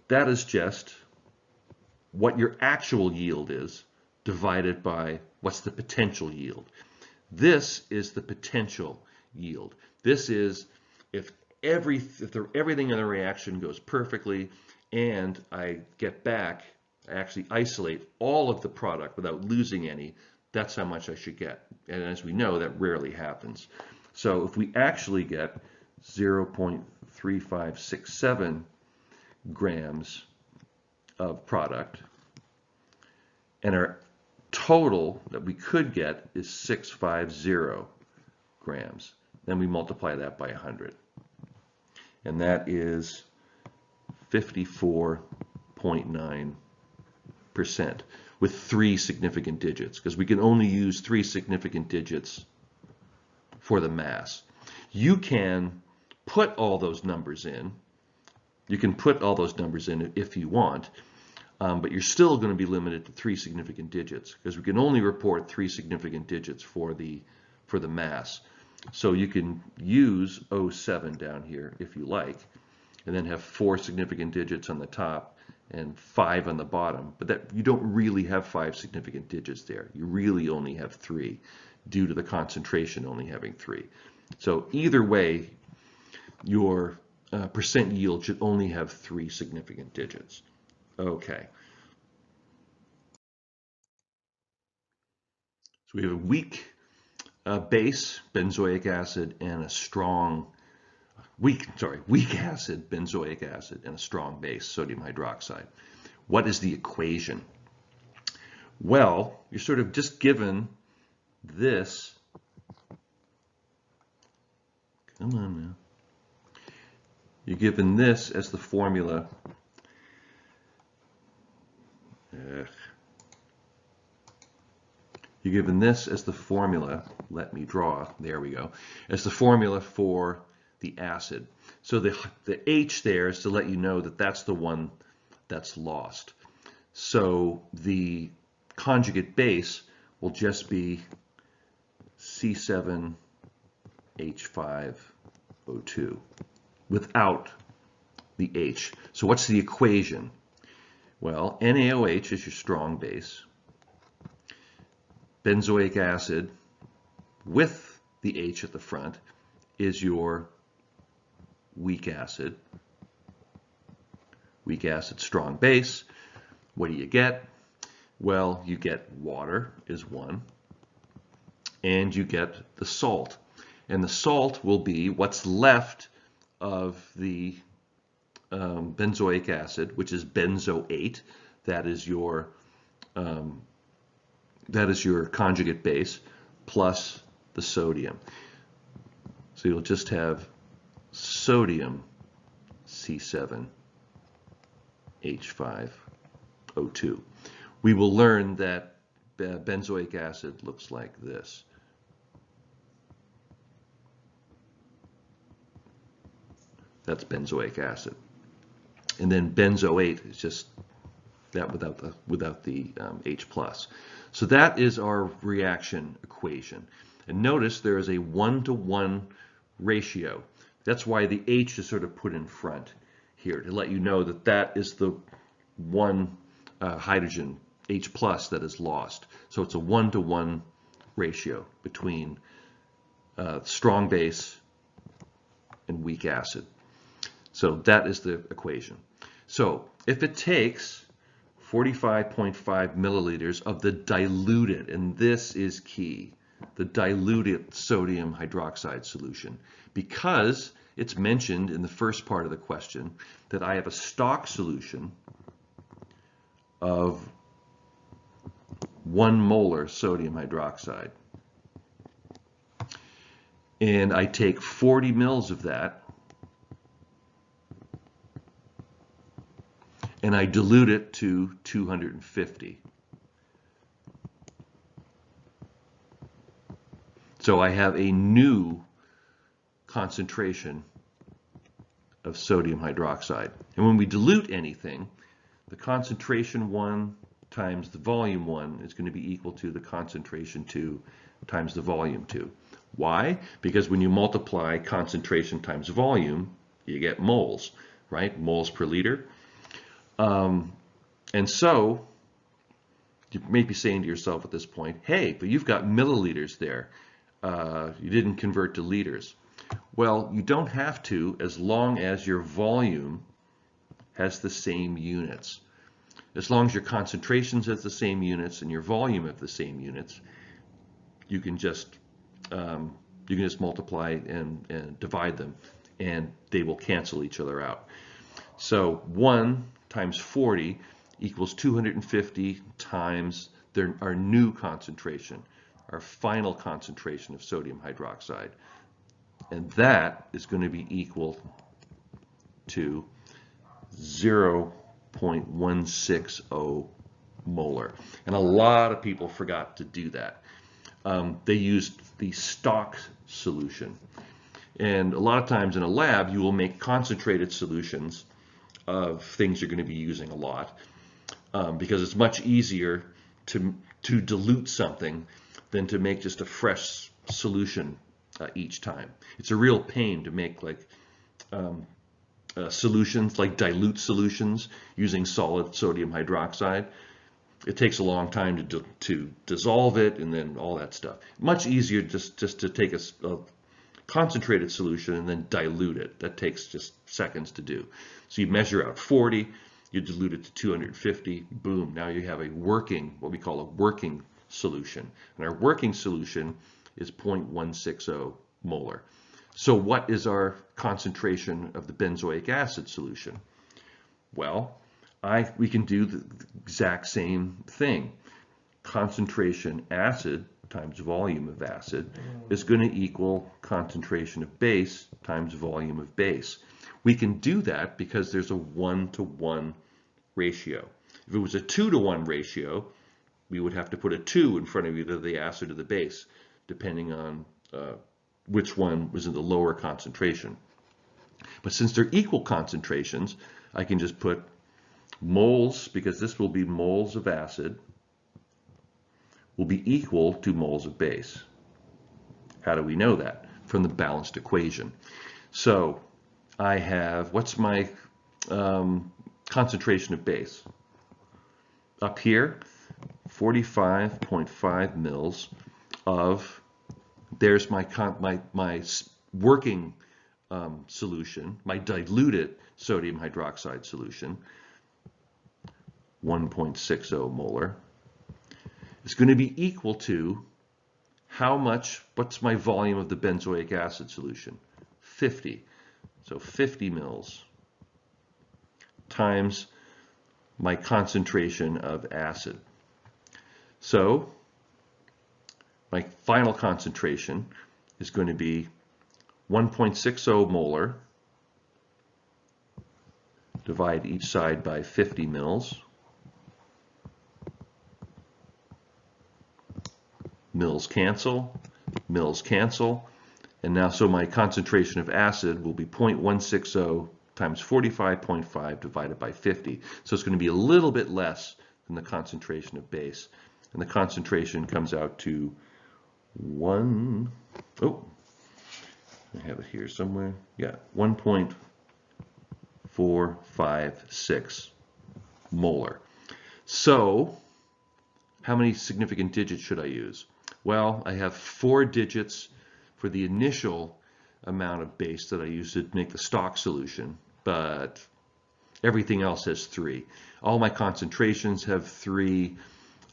that is just what your actual yield is divided by what's the potential yield. This is the potential yield. This is if everything in the reaction goes perfectly and I get back, I actually isolate all of the product without losing any, that's how much I should get. And as we know, that rarely happens. So if we actually get 0.3567 grams of product, and our total that we could get is 650 grams, then we multiply that by 100. And that is 54.9% with 3 significant digits, because we can only use 3 significant digits for the mass. You can put all those numbers in. You can put all those numbers in if you want, but you're still going to be limited to 3 significant digits, because we can only report 3 significant digits for the mass. So you can use 07 down here if you like, and then have 4 significant digits on the top and 5 on the bottom. But that you don't really have 5 significant digits there. You really only have 3 due to the concentration only having 3. So either way, your percent yield should only have 3 significant digits. Okay. So we have a weak base, benzoic acid, and a strong, weak acid, benzoic acid, and a strong base, sodium hydroxide. What is the equation? Well, you're sort of just given this. Come on now. You're given this as the formula. You're given this as the formula, let me draw, there we go, as the formula for the acid. So the H there is to let you know that that's the one that's lost. So the conjugate base will just be C7H5O2 without the H. So what's the equation? Well, NaOH is your strong base. Benzoic acid with the H at the front is your weak acid. Weak acid, strong base. What do you get? Well, you get water is 1, and you get the salt. And the salt will be what's left of the benzoic acid, which is benzoate. That is your conjugate base plus the sodium. So you'll just have sodium C7H5O2. We will learn that benzoic acid looks like this. That's benzoic acid. And then benzoate is just that without the H+. So that is our reaction equation. And notice there is a 1-to-1 ratio. That's why the H is sort of put in front here to let you know that that is the one hydrogen, H+, that is lost. So it's a 1-to-1 ratio between strong base and weak acid. So that is the equation. So if it takes 45.5 milliliters of the diluted, and this is key, the diluted sodium hydroxide solution, because it's mentioned in the first part of the question that I have a stock solution of 1 molar sodium hydroxide. And I take 40 mils of that and I dilute it to 250. So I have a new concentration of sodium hydroxide. And when we dilute anything, the concentration 1 times the volume 1 is going to be equal to the concentration 2 times the volume 2. Why? Because when you multiply concentration times volume, you get moles, right? Moles per liter. And so you may be saying to yourself at this point, hey, but you've got milliliters there. You didn't convert to liters. Well, you don't have to, as long as your volume has the same units. As long as your concentrations has the same units and your volume have the same units, you can just multiply and divide them, and they will cancel each other out. So 1 times 40 equals 250 times our new concentration, our final concentration of sodium hydroxide. And that is going to be equal to 0.160 molar. And a lot of people forgot to do that. They used the stock solution. And a lot of times in a lab, you will make concentrated solutions of things you're going to be using a lot, because it's much easier to dilute something than to make just a fresh solution each time. It's a real pain to make like solutions, like dilute solutions using solid sodium hydroxide. It takes a long time to dissolve it and then all that stuff. Much easier just to take a concentrated solution and then dilute it. That takes just seconds to do. So you measure out 40, you dilute it to 250, boom, now you have a working, what we call a working solution. And our working solution is 0.160 molar. So what is our concentration of the benzoic acid solution? Well, we can do the exact same thing. Concentration acid times volume of acid is going to equal concentration of base times volume of base. We can do that because there's a 1-to-1 ratio. If it was a 2-to-1 ratio, we would have to put a 2 in front of either the acid or the base, depending on which one was in the lower concentration. But since they're equal concentrations, I can just put moles, because this will be moles of acid, will be equal to moles of base. How do we know that? From the balanced equation. So I have, what's my concentration of base? Up here, 45.5 mils of, there's my working solution, my diluted sodium hydroxide solution, 1.60 molar. It's going to be equal to how much, what's my volume of the benzoic acid solution? 50. So 50 mils times my concentration of acid. So my final concentration is going to be 1.60 molar, divide each side by 50 mils. Mils cancel, and now so my concentration of acid will be 0.160 times 45.5 divided by 50. So it's going to be a little bit less than the concentration of base. And the concentration comes out to I have it here somewhere. Yeah, 1.456 molar. So how many significant digits should I use? Well, I have 4 digits for the initial amount of base that I use to make the stock solution, but everything else has 3. All my concentrations have 3.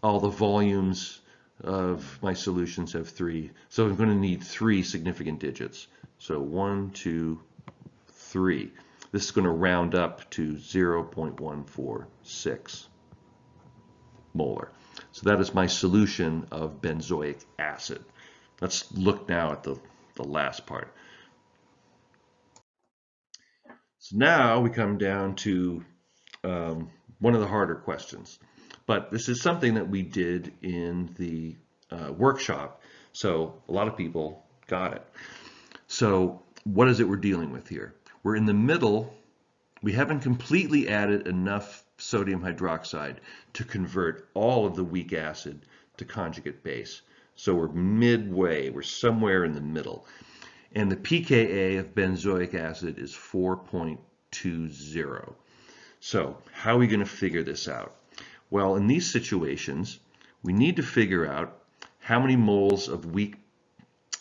All the volumes of my solutions have 3. So I'm going to need 3 significant digits. So 1, 2, 3. This is going to round up to 0.146 molar. So that is my solution of benzoic acid. Let's look now at the last part. So now we come down to one of the harder questions. But this is something that we did in the workshop, so a lot of people got it. So what is it we're dealing with here? We're in the middle. We haven't completely added enough sodium hydroxide to convert all of the weak acid to conjugate base. So we're midway, we're somewhere in the middle. And the pKa of benzoic acid is 4.20. So how are we going to figure this out? Well, in these situations, we need to figure out how many moles of weak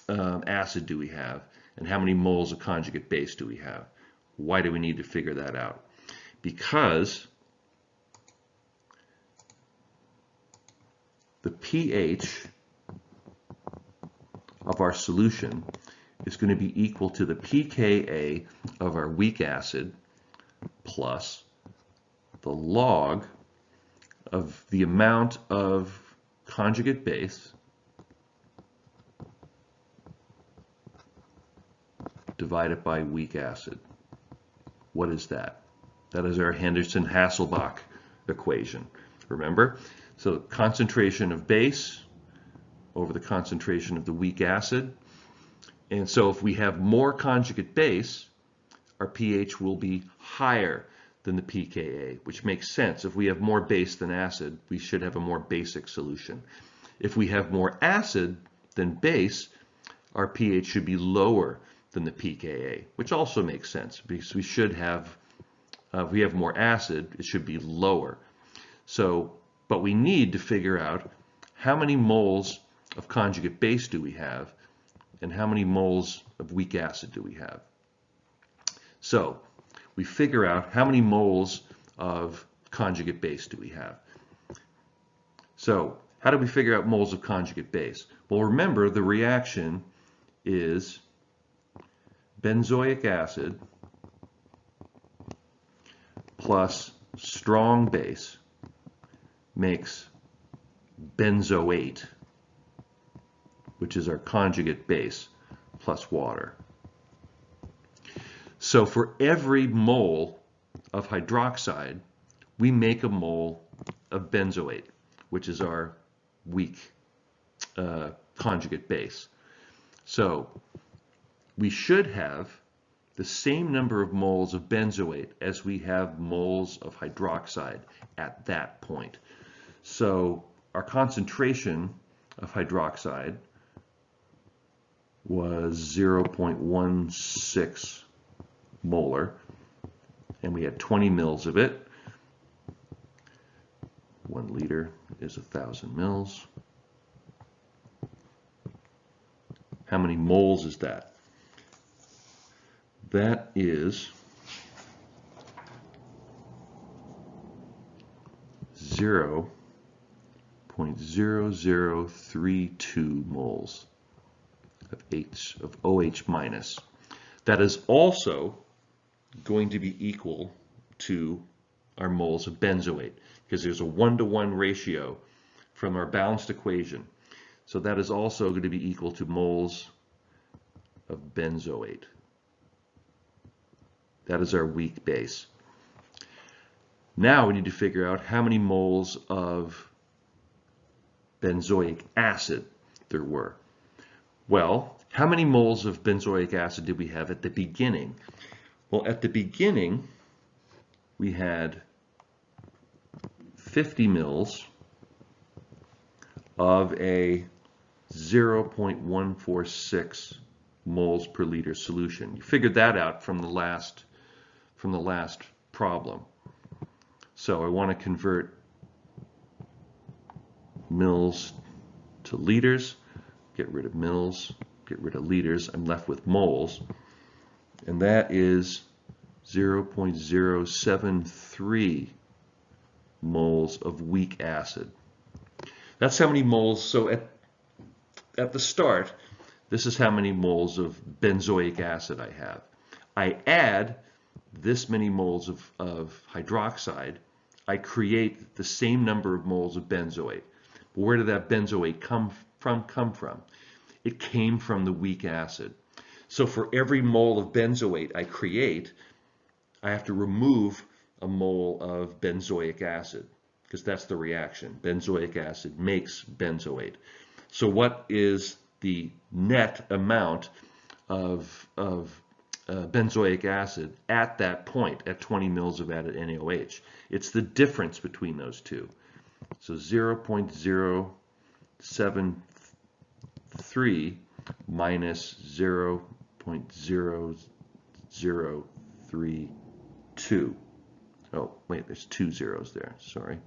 acid do we have and how many moles of conjugate base do we have. Why do we need to figure that out? Because the pH of our solution is going to be equal to the pKa of our weak acid plus the log of the amount of conjugate base divided by weak acid. What is that? That is our Henderson-Hasselbalch equation. Remember? So concentration of base over the concentration of the weak acid. And so if we have more conjugate base, our pH will be higher than the pKa, which makes sense. If we have more base than acid, we should have a more basic solution. If we have more acid than base, our pH should be lower than the pKa, which also makes sense because we should have, if we have more acid, it should be lower. So, but we need to figure out how many moles of conjugate base do we have and how many moles of weak acid do we have. So we figure out how many moles of conjugate base do we have. So how do we figure out moles of conjugate base? Well, remember the reaction is benzoic acid plus strong base makes benzoate, which is our conjugate base, plus water. So for every mole of hydroxide, we make a mole of benzoate, which is our weak conjugate base. So we should have the same number of moles of benzoate as we have moles of hydroxide at that point. So our concentration of hydroxide was 0.16 molar, and we had 20 mils of it. 1 liter is 1,000 mils. How many moles is that? That is 0.0032 moles of OH minus. That is also going to be equal to our moles of benzoate because there's a 1-to-1 ratio from our balanced equation. So that is also going to be equal to moles of benzoate. That is our weak base. Now we need to figure out how many moles of benzoic acid there were. Well, how many moles of benzoic acid did we have at the beginning? Well, at the beginning, we had 50 mils of a 0.146 moles per liter solution. You figured that out from the last problem. So I want to convert mils to liters, get rid of mils, get rid of liters. I'm left with moles, and that is 0.073 moles of weak acid. That's how many moles. So at the start, this is how many moles of benzoic acid I have. I add this many moles of hydroxide. I create the same number of moles of benzoate. But where did that benzoate come from? It came from the weak acid. So for every mole of benzoate I create, I have to remove a mole of benzoic acid, because that's the reaction. Benzoic acid makes benzoate. So what is the net amount of benzoic acid at that point, at 20 mils of added NaOH? It's the difference between those two. So 0.073 minus 0.0032. Oh, wait, there's two zeros there, sorry.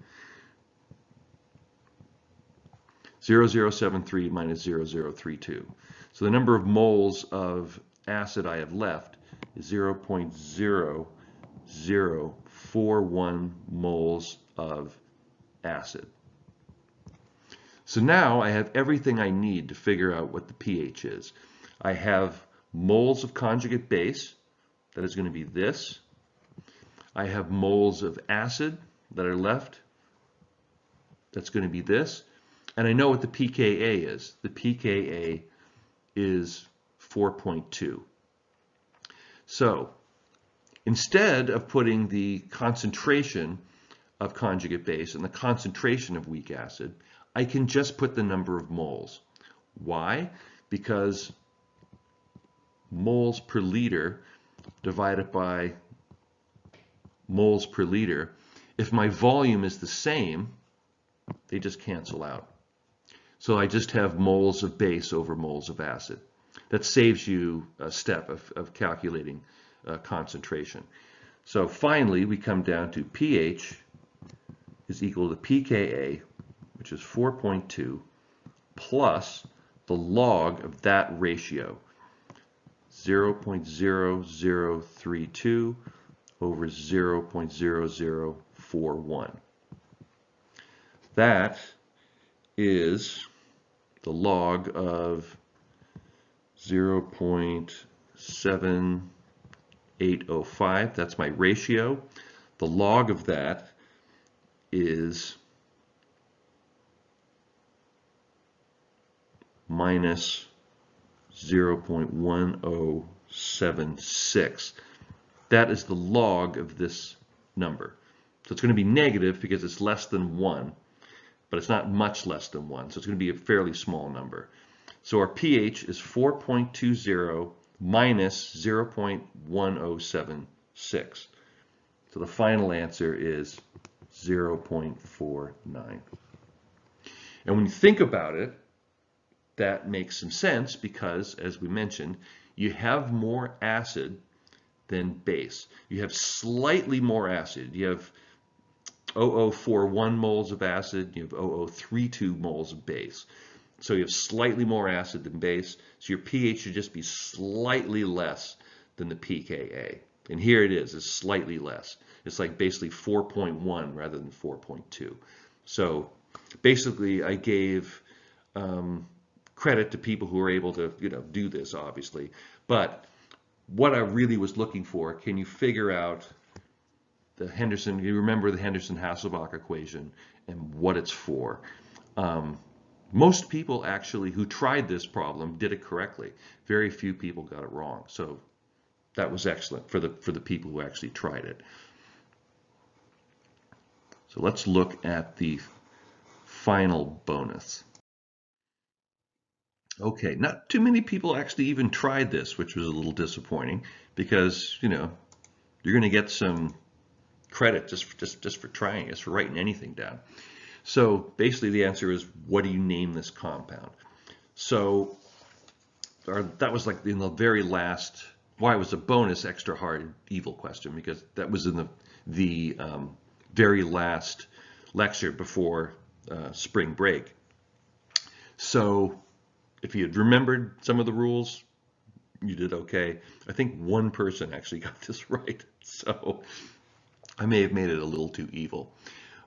0073 minus 0032. So the number of moles of acid I have left is 0.0041 moles of acid. So now I have everything I need to figure out what the pH is. I have moles of conjugate base, that is going to be this. I have moles of acid that are left, that's going to be this. And I know what the pKa is. The pKa is 4.2. So instead of putting the concentration of conjugate base and the concentration of weak acid, I can just put the number of moles. Why? Because moles per liter divided by moles per liter, if my volume is the same, they just cancel out. So I just have moles of base over moles of acid. That saves you a step of calculating concentration. So finally, we come down to pH is equal to pKa, which is 4.2, plus the log of that ratio, 0.0032 over 0.0041. That is the log of 0.7805. That's my ratio. The log of that is minus 0.1076. That is the log of this number. So it's going to be negative because it's less than 1, but it's not much less than 1, so it's going to be a fairly small number. So our pH is 4.20 minus 0.1076. So the final answer is 0.49. And when you think about it, that makes some sense because, as we mentioned, you have more acid than base. You have slightly more acid. You have 0.041 moles of acid, you have 0.032 moles of base. So you have slightly more acid than base, so your pH should just be slightly less than the pKa. And here it is, it's slightly less. It's like basically 4.1 rather than 4.2. So basically I gave credit to people who were able to do this, obviously. But what I really was looking for, can you figure out the Henderson, you remember the Henderson-Hasselbalch equation and what it's for. Most people actually who tried this problem did it correctly. Very few people got it wrong. So that was excellent for the people who actually tried it. So let's look at the final bonus. Okay, not too many people actually even tried this, which was a little disappointing because, you're going to get some credit just for trying, just for writing anything down. So basically the answer is, what do you name this compound? So that was like in the very last, why it was a bonus extra hard evil question, because that was in the very last lecture before spring break. So if you had remembered some of the rules, you did okay. I think one person actually got this right, so I may have made it a little too evil.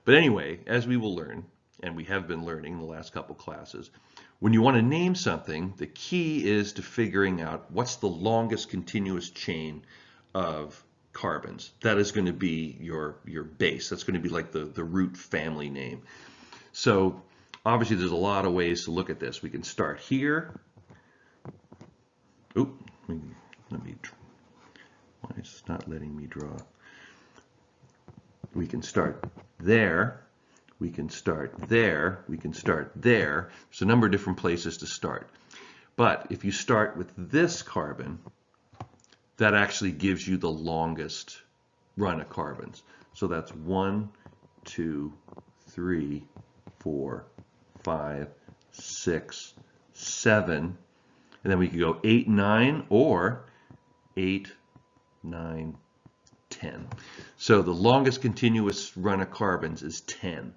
But anyway, as we will learn, and we have been learning in the last couple classes, when you want to name something, the key is to figuring out what's the longest continuous chain of carbons. That is going to be your base. That's going to be like the root family name. So obviously there's a lot of ways to look at this. We can start here. Oop, let me, why is it not letting me draw? We can start there. We can start there, we can start there. There's a number of different places to start. But if you start with this carbon, that actually gives you the longest run of carbons. So that's 1, 2, 3, 4, 5, 6, 7. And then we could go 8, 9, or 8, 9, 10. So the longest continuous run of carbons is 10.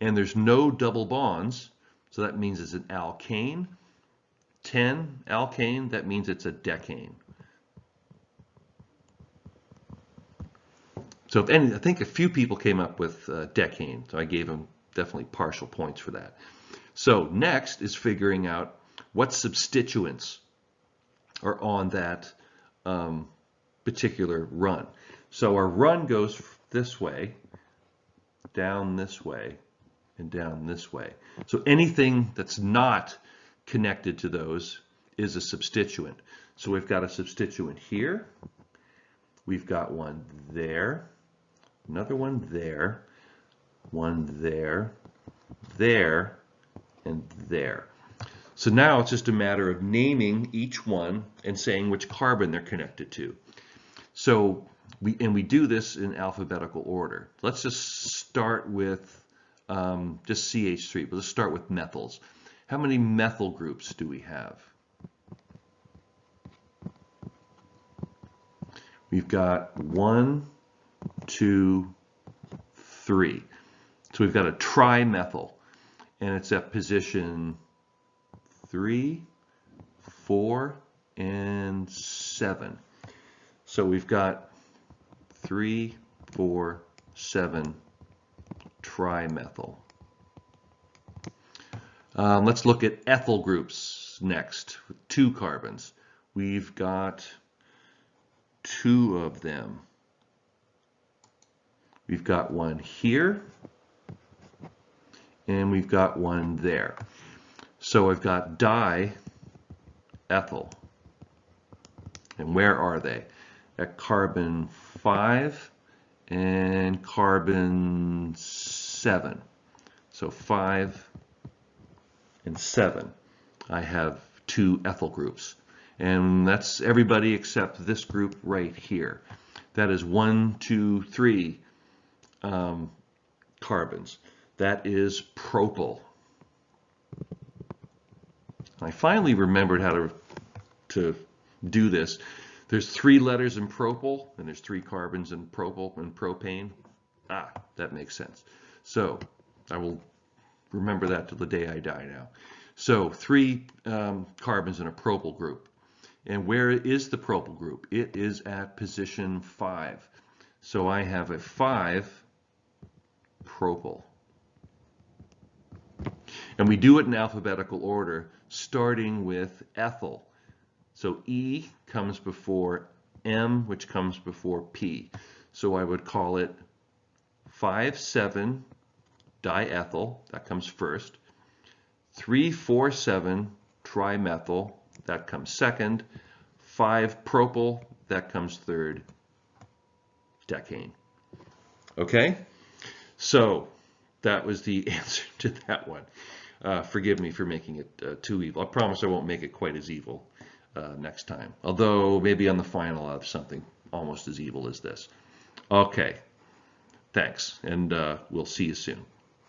And there's no double bonds, so that means it's an alkane. 10 alkane, that means it's a decane. So if any, I think a few people came up with decane, so I gave them definitely partial points for that. So next is figuring out what substituents are on that particular run. So our run goes this way, down this way, and down this way. So anything that's not connected to those is a substituent. So we've got a substituent here, we've got one there, another one there, one there, there, and there. So now it's just a matter of naming each one and saying which carbon they're connected to. So we do this in alphabetical order. Let's just start with just CH3, but let's start with methyls. How many methyl groups do we have? We've got 1, 2, 3. So we've got a trimethyl, and it's at position 3, 4, and 7. So we've got 3, 4, 7 trimethyl. Let's look at ethyl groups next, with 2 carbons. We've got 2 of them. We've got one here, and we've got one there. So I've got diethyl. And where are they? At carbon 5 and carbon 7. So 5 and 7. I have 2 ethyl groups. And that's everybody except this group right here. That is 1, 2, 3 carbons. That is propyl. I finally remembered how to do this. There's 3 letters in propyl, and there's 3 carbons in propyl and propane. Ah, that makes sense. So I will remember that till the day I die now. So 3 carbons in a propyl group. And where is the propyl group? It is at position 5. So I have a 5 propyl. And we do it in alphabetical order, starting with ethyl. So E comes before M, which comes before P. So I would call it 5,7 diethyl, that comes first. 3,4,7 trimethyl, that comes second. 5 propyl, that comes third. Decane. Okay? So that was the answer to that one. Forgive me for making it too evil. I promise I won't make it quite as evil next time. Although maybe on the final I'll have something almost as evil as this. Okay. Thanks, and we'll see you soon.